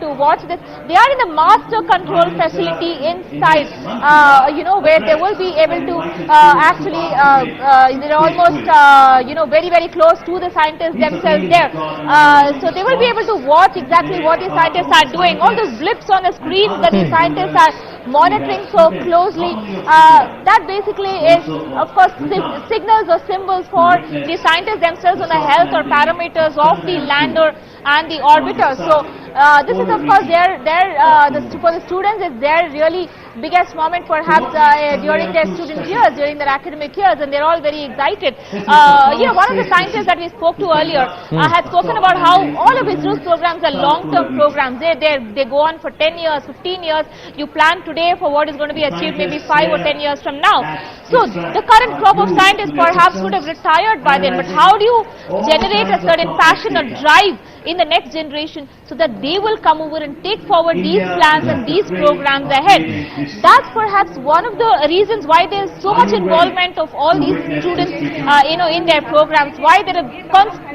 to watch this. They are in the master control facility inside, where they will be able to they're almost, very close to the scientists themselves there. So they will be able to watch exactly what the scientists are doing. All those blips on the screen that the scientists are monitoring so closely, that basically is, of course, signals or symbols for the scientists themselves on the health or parameters of the lander and the orbiter. So this is, of course, for the students, it's their really biggest moment perhaps during their student years, during their academic years, and they're all very excited. One of the scientists that we spoke to earlier had spoken about how all of ISRO's programs are long-term programs. They go on for 10 years, 15 years. You plan today for what is going to be achieved maybe 5 or 10 years from now. So the current crop of scientists perhaps would have retired by then, but how do you generate a certain passion or drive in the next generation so that they will come over and take forward these plans and these programs ahead? That's perhaps one of the reasons why there is so much involvement of all these students, in their programs, why there have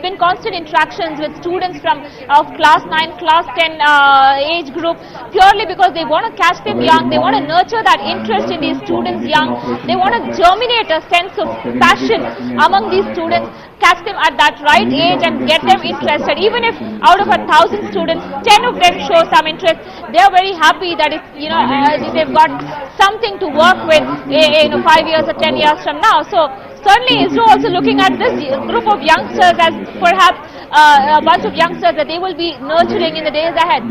been constant interactions with students of class 9, class 10 age group, purely because they want to catch them young, they want to nurture that interest in these students young, they want to germinate a sense of passion among these students, catch them at that right age and get them interested. Even if out of 1,000 students, 10 of them show some interest, they are very happy that they've got something to work with 5 years or 10 years from now. So certainly ISRO also looking at this group of youngsters as perhaps a bunch of youngsters that they will be nurturing in the days ahead.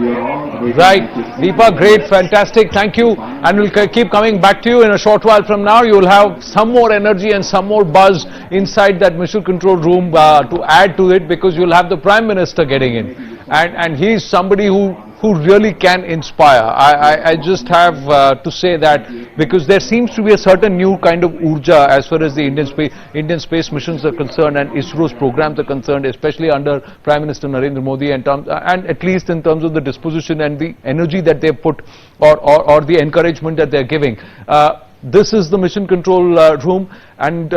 Right, Deepa, great, fantastic, thank you, and we'll keep coming back to you in a short while from now. You will have some more energy and some more buzz inside that mission control room to add to it, because you'll have the Prime Minister getting in, and he's somebody who really can inspire. I just have to say that, because there seems to be a certain new kind of urja as far as the Indian space missions are concerned and ISRO's programs are concerned, especially under Prime Minister Narendra Modi, and at least in terms of the disposition and the energy that they put, or the encouragement that they're giving. This is the mission control room, and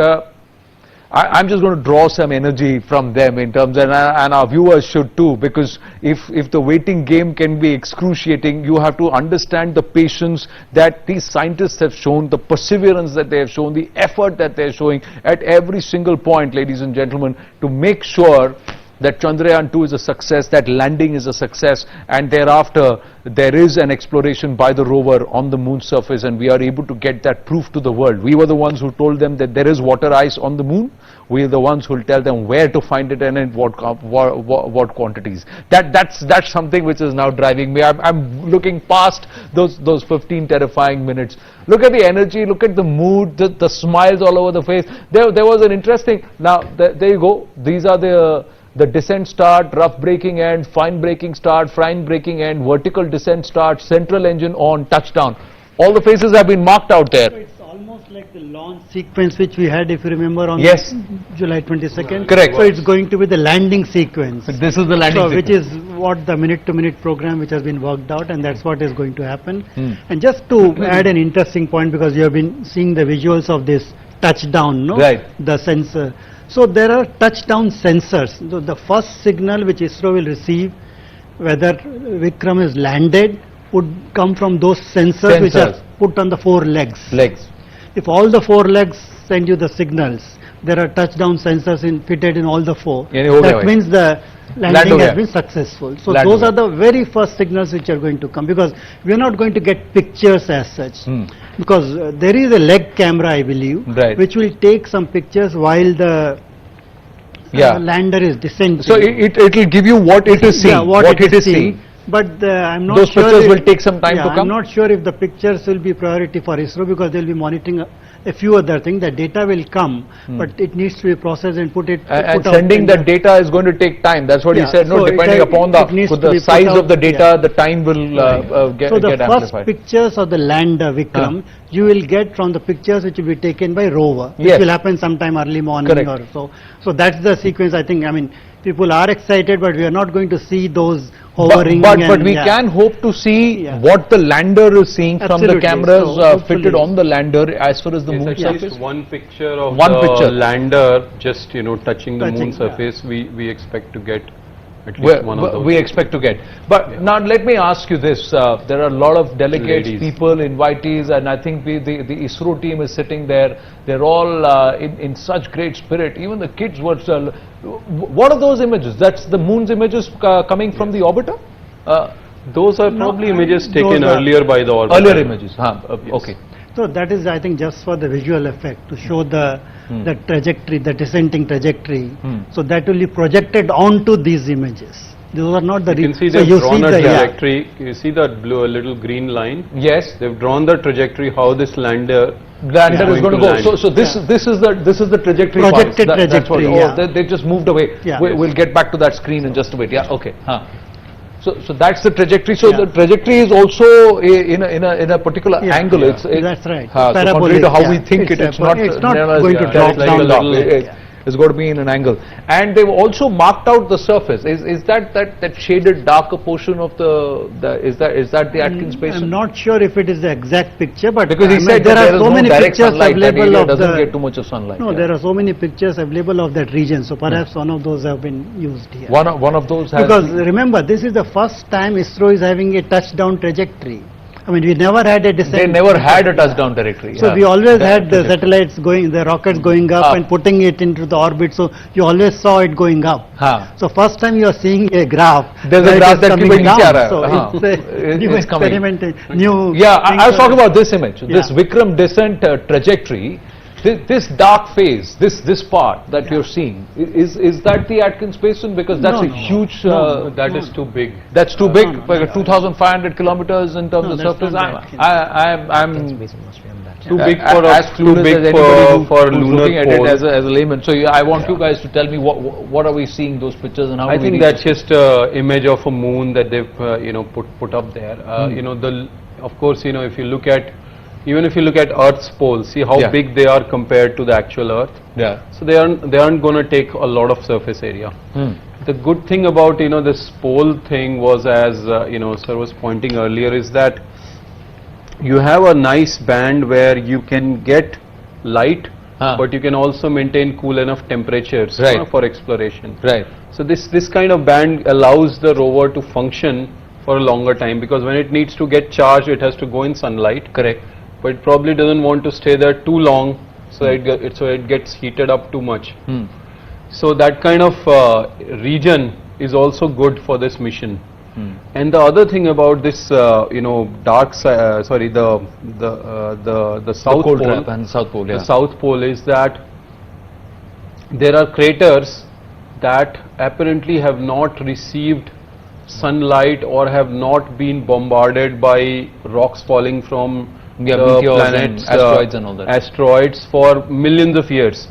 I'm just going to draw some energy from them in terms, and our viewers should too, because if the waiting game can be excruciating, you have to understand the patience that these scientists have shown, the perseverance that they have shown, the effort that they're showing at every single point, ladies and gentlemen, to make sure that Chandrayaan-2 is a success, that landing is a success, and thereafter there is an exploration by the rover on the moon's surface, and we are able to get that proof to the world. We were the ones who told them that there is water ice on the moon. We are the ones who will tell them where to find it and in what quantities. That's something which is now driving me. I'm looking past those 15 terrifying minutes. Look at the energy, look at the mood, the smiles all over the face. There was an interesting, now there you go, these are the descent start, rough braking end, fine braking start, fine braking end, vertical descent start, central engine on, touchdown. All the faces have been marked out there. So it's almost like the launch sequence which we had, if you remember, on yes. July 22nd. Correct. So it's going to be the landing sequence. This is the landing sequence. Which is what the minute-to-minute program which has been worked out, and that's what is going to happen. And just to add an interesting point, because you have been seeing the visuals of this touchdown, no? Right. The sensor. So there are touchdown sensors. So the first signal which ISRO will receive, whether Vikram is landed, would come from those sensors which are put on the 4 legs. If all the 4 legs send you the signals, there are touchdown sensors fitted in all the 4. That means the landing has been successful. So those are the very first signals which are going to come, because we are not going to get pictures as such. Because there is a leg camera, I believe, which will take some pictures while the lander is descending. So it will give you what it is seeing. What it is seeing. But I'm not those sure. Those pictures will take some time to come. I'm not sure if the pictures will be priority for ISRO, because they'll be monitoring a few other things. The data will come, but it needs to be processed and put sending the data is going to take time. That's what he said. No, so depending upon the size of the data, the time will get amplified. So the first pictures of the lander Vikram, you will get from the pictures which will be taken by rover. Which will happen sometime early morning or so. So that's the sequence. I think, people are excited, but we are not going to see those hovering. But we can hope to see what the lander is seeing from the cameras fitted on the lander as far as the moon surface. One picture of the lander just touching the moon surface. We expect to get at least one of those. we expect to get. But now let me ask you this: there are a lot of delegates, Ladies. people, invitees, and I think the ISRO team is sitting there. They're all in such great spirit. Even the kids were. What are those images? That's the moon's images coming from the orbiter. Those are probably images those taken are earlier by the orbiter. Earlier images. Yes. Okay. So that is, I think, just for the visual effect to show the trajectory, the descending trajectory. So that will be projected onto these images. Those are not the. You can see so they've you drawn see a the trajectory. You see that blue, little green line? Yes. They've drawn the trajectory how this lander Lander is going to go. land. So this is the trajectory. Projected points. That's what, trajectory, oh, yeah. they just moved away. Yeah. We'll get back to that screen in just a bit. Yeah. Okay. So that's the trajectory. So Yeah. the trajectory is also in a particular Yeah. angle. Yeah. It's That's right. So contrary Parabolic, to how yeah. we think It's it's a- not. going to drop like down. a little- Yeah. It's going to be in an angle. And they've also marked out the surface. Is that shaded darker portion of is that the Atkins Basin? I'm not sure if it is the exact picture, but Because he I mean, said there that are there is so no many direct pictures sunlight. That available area of doesn't the. get too much of sunlight. No, yeah. there are so many pictures available of that region. So perhaps one of those have been used here. One of those has Because remember, this is the first time ISRO is having a touchdown trajectory. I mean, we never had a descent. they never had a touchdown directory. So yeah. we always That had the trajectory. satellites going, the rockets going up Up. and putting it into the orbit. So you always saw it going up. Huh. So first time you are seeing a graph. There's a where it graph is that coming keep down. नीचे आ रहा है. So हाँ. it's a new It's coming. experiment, new. Yeah, I was things talking are- about this image, this Yeah. Vikram descent trajectory. This dark phase, this part that you're seeing, is that the Atkins Basin? Because that's No, a no. huge. That is too big. That's too big. no, Like 2,500 kilometers in terms No, of that's surface. not the I'm Too big for as too clueless big as anybody for who's lunar looking at pole. it as a layman. So I want you guys to tell me what are we seeing those pictures and how I do we think reach that's just an image of a moon that they've put up there. Of course, if you look at even if you look at Earth's poles, see how Yeah. big they are compared to the actual Earth. Yeah. So they aren't going to take a lot of surface area. The good thing about this pole thing was, as sir was pointing earlier, is that you have a nice band where you can get light, but you can also maintain cool enough temperatures Right. for exploration. Right. So this kind of band allows the rover to function for a longer time, because when it needs to get charged, it has to go in sunlight. Correct. But it probably doesn't want to stay there too long, so it gets heated up too much. So that kind of region is also good for this mission. And the other thing about this, dark side, sorry, the South cold Pole, trap and South Pole. Yeah. the South Pole, is that there are craters that apparently have not received sunlight or have not been bombarded by rocks falling from Yeah, the meteors and planets, asteroids and all that. asteroids for millions of years.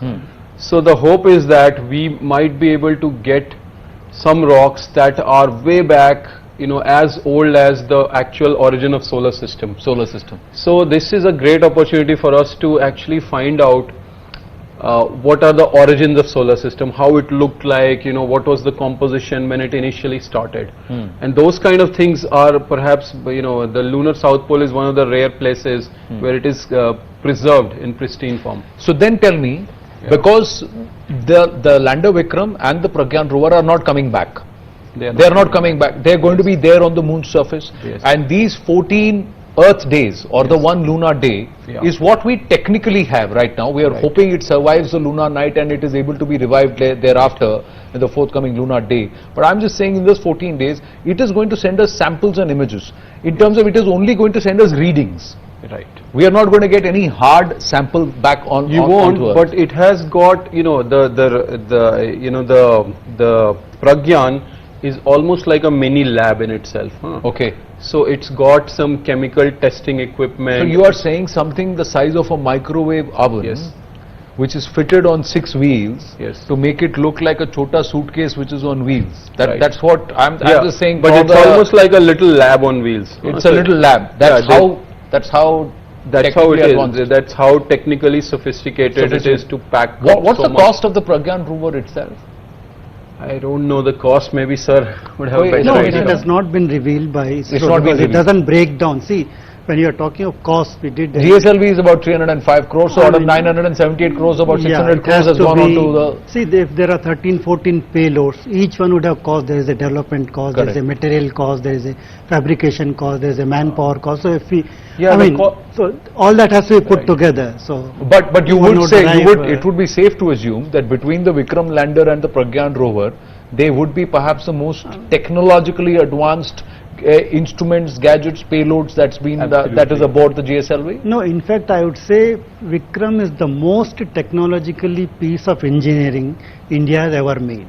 So the hope is that we might be able to get some rocks that are way back, as old as the actual origin of solar system. So this is a great opportunity for us to actually find out what are the origins of solar system, how it looked like, what was the composition when it initially started. And those kind of things are perhaps, the lunar South Pole is one of the rare places where it is preserved in pristine form. So then tell me, because the lander Vikram and the Pragyan rover are not coming back. They are not coming back. They are going to be there on the moon's surface. Yes. And these 14 Earth days or the one lunar day is what we technically have right now. We are hoping it survives the lunar night and it is able to be revived thereafter in the forthcoming lunar day. But I'm just saying, in those 14 days, it is going to send us samples and images. In terms of, it is only going to send us readings. Right. We are not going to get any hard sample back on. You won't, onto Earth. but it has got, the Pragyan is almost like a mini lab in itself. Okay. So it's got some chemical testing equipment. So you are saying something the size of a microwave oven, Yes. which is fitted on 6 wheels, Yes. to make it look like a chota suitcase which is on wheels. Right. That's what I'm just saying. but for it's the- almost like a little lab on wheels. it's So a little lab. That's Yeah, how. That's how. That's how it technically is. advanced. That's how technically sophisticated it is to pack. What's so the much. cost of the Pragyan rover itself? I don't know the cost. Maybe sir would have Wait, better No, Right. it idea. has not been revealed by ISRO, It's not been because it revealed. doesn't break down. See, when you are talking of cost, we did. GSLV is about 305 crores, so out of 978 crores, about 600 it crores has to gone on be- to the... See, if there are 13, 14 payloads, each one would have cost. There is a development cost, there is a Correct. material cost, there is a fabrication cost, there is a manpower cost. So if we, Yeah, I the mean, so all that has to be put together. So But you one would say, drive, it would be safe to assume that between the Vikram lander and the Pragyan rover, they would be perhaps the most technologically advanced instruments, gadgets, payloads that is aboard the GSLV? no, in fact, I would say Vikram is the most technologically piece of engineering India has ever made.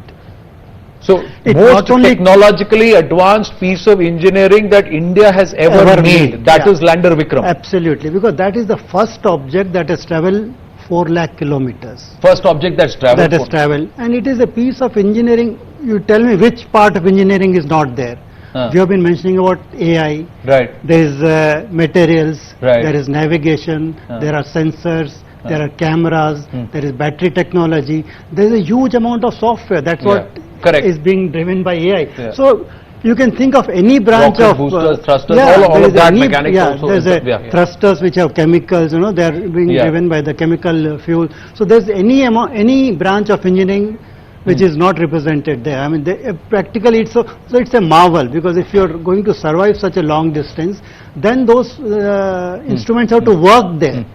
So, It most not only- technologically advanced piece of engineering that India has ever made, that yeah. is lander Vikram. Absolutely, because that is the first object that has traveled 4 lakh kilometers. First object that's traveled. That has traveled, and it is a piece of engineering. You tell me which part of engineering is not there. You have been mentioning about AI. Right. There is materials. Right. There is navigation. There are sensors. There are cameras. There is battery technology. There is a huge amount of software. That's what Correct. is being driven by AI. Yeah. So you can think of any branch Rocket of boosters, thrusters, yeah, all there of is that any- mechanics yeah, also there's is a there, yeah. thrusters which have chemicals. They are being Yeah. driven by the chemical fuel. So there's any branch of engineering which is not represented there. I mean, practically so it's a marvel, because if you're going to survive such a long distance, then those instruments have to work there.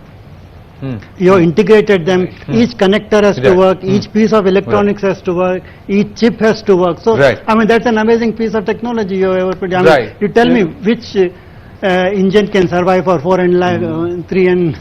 You have integrated them, each connector has to Right. work, each piece of electronics has to work, each chip has to work. So, Right. I mean, that's an amazing piece of technology you have ever put. I mean, Right. you tell me which engine can survive for 4 and 3 and...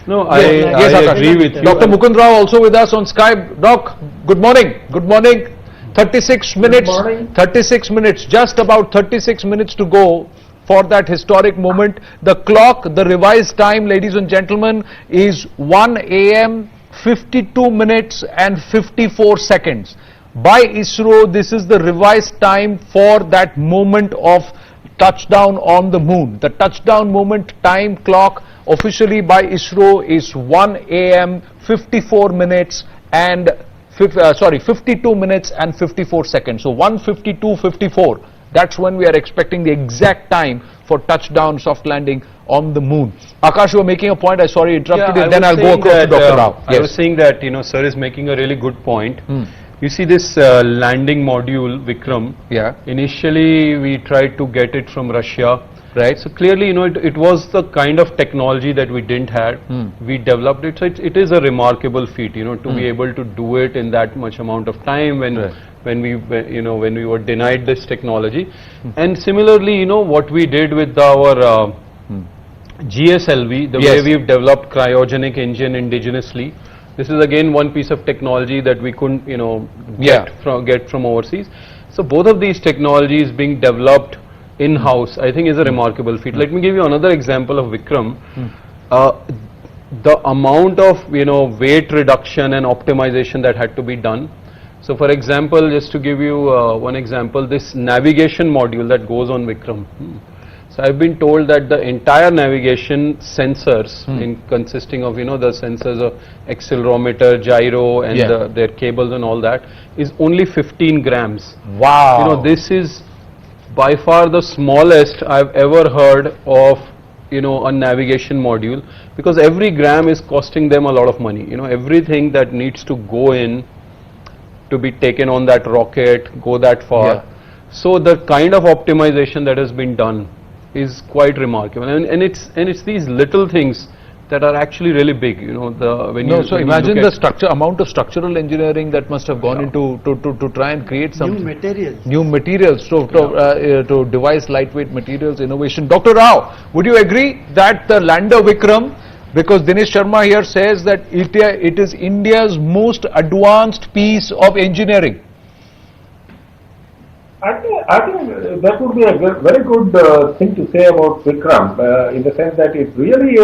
No, Yes, I Akash. agree with you. Dr. Mukund Rao also with us on Skype. Doc, good morning. Good morning. 36 minutes. 36 minutes. Just about 36 minutes to go for that historic moment. The clock, the revised time, ladies and gentlemen, is 1 a.m. 52 minutes and 54 seconds. By ISRO, this is the revised time for that moment of touchdown on the moon. The touchdown moment time clock officially by ISRO is 1 a.m. 54 minutes and 52 minutes and 54 seconds. So 1:52:54. That's when we are expecting the exact time for touchdown, soft landing on the moon. Akash, you were making a point. I sorry interrupted you. I Then was I'll go saying across to that, Dr. Rao. I was saying that, sir is making a really good point. You see this landing module, Vikram, Yeah. initially we tried to get it from Russia. Right. So clearly, it was the kind of technology that we didn't have. We developed it. So it is a remarkable feat, to be able to do it in that much amount of time when we were denied this technology. And similarly, what we did with our GSLV, the way we've developed cryogenic engine indigenously. This is again one piece of technology that we couldn't, get from overseas. So both of these technologies being developed in-house, I think is a remarkable feat. Let me give you another example of Vikram. The amount of, weight reduction and optimization that had to be done. So for example, just to give you one example, this navigation module that goes on Vikram. So I've been told that the entire navigation sensors, consisting of, the sensors of accelerometer, gyro, and their cables and all that, is only 15 grams. Wow. This is by far the smallest I've ever heard of, a navigation module, because every gram is costing them a lot of money. Everything that needs to go in to be taken on that rocket, go that far. So the kind of optimization that has been done is quite remarkable, and it's these little things that are actually really big. So imagine the amount of structural engineering that must have gone into to try and create some new materials to devise lightweight materials innovation. Dr. Rao, would you agree that the lander Vikram, because Dinesh Sharma here says that it is India's most advanced piece of engineering? I think that would be a very good thing to say about Vikram, in the sense that it's really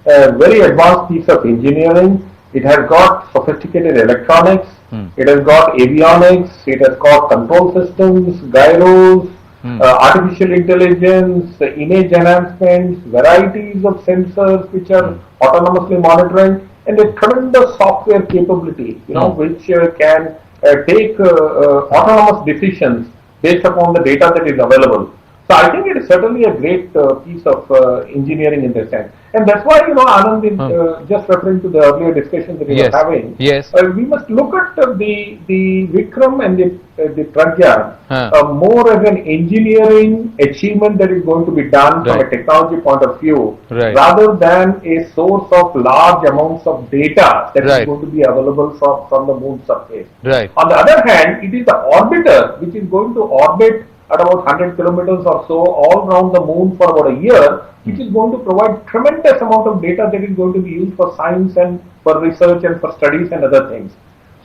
a very advanced piece of engineering. It has got sophisticated electronics, it has got avionics, it has got control systems, gyros, artificial intelligence, image enhancements, varieties of sensors which are autonomously monitoring, and a tremendous software capability, which can take autonomous decisions based upon the data that is available. So I think it is certainly a great piece of engineering in that sense. And that's why, Anand, just referring to the earlier discussion that we were having, we must look at the Vikram and the Pragyan more as an engineering achievement that is going to be done from a technology point of view, rather than a source of large amounts of data that is going to be available from the moon surface. On the other hand, it is the orbiter which is going to orbit at about 100 kilometers or so all around the moon for about a year, which is going to provide tremendous amount of data that is going to be used for science and for research and for studies and other things.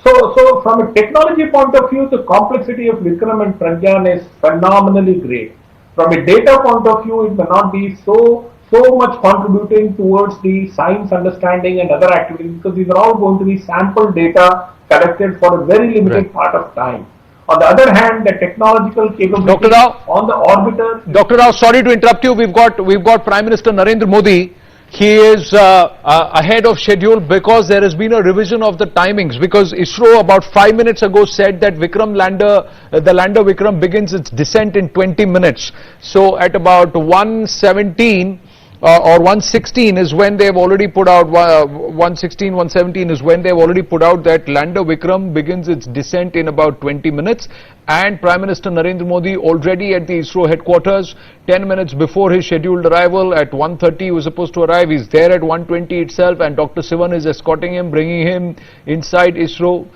So from a technology point of view, the complexity of Vikram and Pragyan is phenomenally great. From a data point of view, it may not be so much contributing towards the science understanding and other activities, because these are all going to be sample data collected for a very limited part of time. On the other hand, the technological capability on the orbiter. Dr. Rao, sorry to interrupt you. We've got Prime Minister Narendra Modi. He is ahead of schedule because there has been a revision of the timings. Because ISRO about 5 minutes ago said that Vikram lander, the lander Vikram begins its descent in 20 minutes. So at about 1:17. Or 1:16 is when they have already put out, 1:16, 1:17 is when they have already put out that lander Vikram begins its descent in about 20 minutes. And Prime Minister Narendra Modi already at the ISRO headquarters 10 minutes before his scheduled arrival. At 1:30 he was supposed to arrive. He's there at 1:20 itself, and Dr. Sivan is escorting him, bringing him inside ISRO.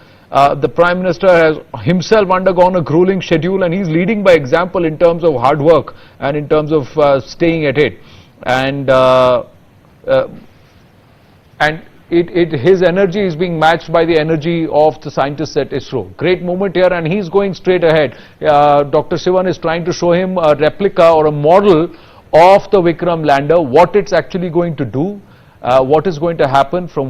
The Prime Minister has himself undergone a grueling schedule, and he's leading by example in terms of hard work and in terms of staying at it. And his energy is being matched by the energy of the scientists at ISRO. Great moment here, and he's going straight ahead. Dr. Sivan is trying to show him a replica or a model of the Vikram lander, what it's actually going to do, what is going to happen, from where